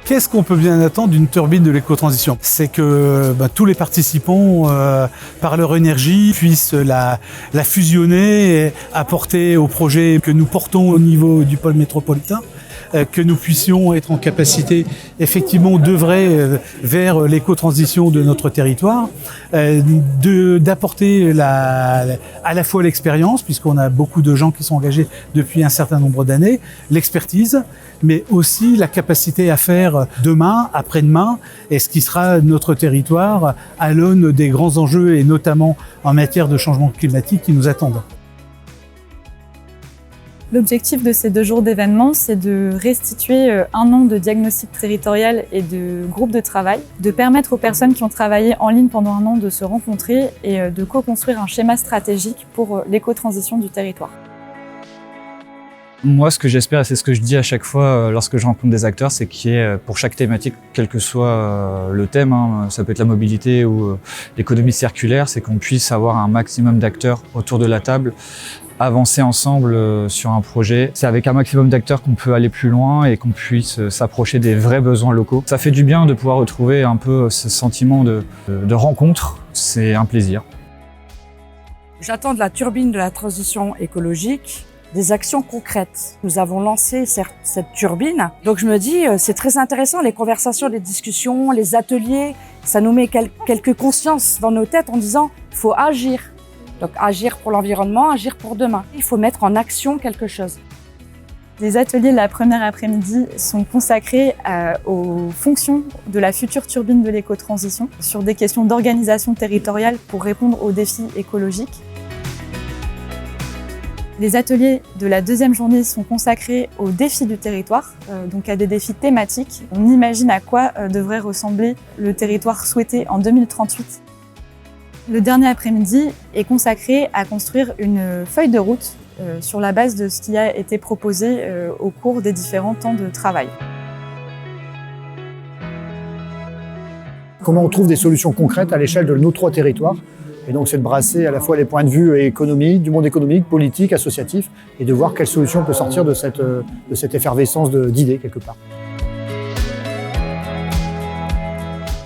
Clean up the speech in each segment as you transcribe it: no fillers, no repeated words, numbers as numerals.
Qu'est-ce qu'on peut bien attendre d'une turbine de l'éco-transition? C'est que tous les participants, par leur énergie, puissent la fusionner et apporter au projet que nous portons au niveau du pôle métropolitain, que nous puissions être en capacité effectivement d'œuvrer vers l'éco-transition de notre territoire, d'apporter à la fois l'expérience, puisqu'on a beaucoup de gens qui sont engagés depuis un certain nombre d'années, l'expertise, mais aussi la capacité à faire demain, après-demain, et ce qui sera notre territoire à l'aune des grands enjeux, et notamment en matière de changement climatique qui nous attendent. L'objectif de ces 2 jours d'événements, c'est de restituer un an de diagnostic territorial et de groupe de travail, de permettre aux personnes qui ont travaillé en ligne pendant un an de se rencontrer et de co-construire un schéma stratégique pour l'éco-transition du territoire. Moi, ce que j'espère, et c'est ce que je dis à chaque fois lorsque je rencontre des acteurs, c'est qu'il y ait pour chaque thématique, quel que soit le thème, ça peut être la mobilité ou l'économie circulaire, c'est qu'on puisse avoir un maximum d'acteurs autour de la table, avancer ensemble sur un projet. C'est avec un maximum d'acteurs qu'on peut aller plus loin et qu'on puisse s'approcher des vrais besoins locaux. Ça fait du bien de pouvoir retrouver un peu ce sentiment de rencontre, c'est un plaisir. J'attends de la turbine de la transition écologique des actions concrètes. Nous avons lancé cette turbine, donc je me dis c'est très intéressant, les conversations, les discussions, les ateliers, ça nous met quelques consciences dans nos têtes en disant il faut agir. Donc agir pour l'environnement, agir pour demain. Il faut mettre en action quelque chose. Les ateliers de la première après-midi sont consacrés aux fonctions de la future turbine de l'éco-transition sur des questions d'organisation territoriale pour répondre aux défis écologiques. Les ateliers de la deuxième journée sont consacrés aux défis du territoire, donc à des défis thématiques. On imagine à quoi devrait ressembler le territoire souhaité en 2038. Le dernier après-midi est consacré à construire une feuille de route sur la base de ce qui a été proposé au cours des différents temps de travail. Comment on trouve des solutions concrètes à l'échelle de nos 3 territoires. Et donc c'est de brasser à la fois les points de vue économiques, du monde économique, politique, associatif, et de voir quelle solution peut sortir de cette effervescence d'idées quelque part.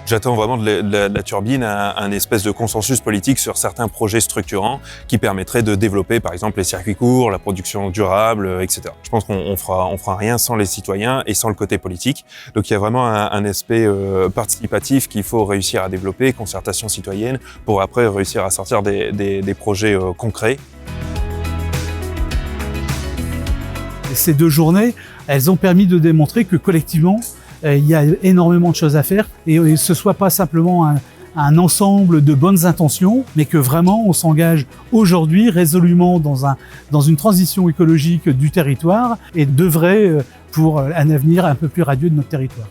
J'attends vraiment de la turbine un espèce de consensus politique sur certains projets structurants qui permettraient de développer par exemple les circuits courts, la production durable, etc. Je pense qu'on fera rien sans les citoyens et sans le côté politique. Donc il y a vraiment un aspect participatif qu'il faut réussir à développer, concertation citoyenne, pour après réussir à sortir des projets concrets. Ces 2 journées, elles ont permis de démontrer que collectivement, il y a énormément de choses à faire et ce soit pas simplement un ensemble de bonnes intentions, mais que vraiment on s'engage aujourd'hui résolument dans une transition écologique du territoire et d'œuvrer pour un avenir un peu plus radieux de notre territoire.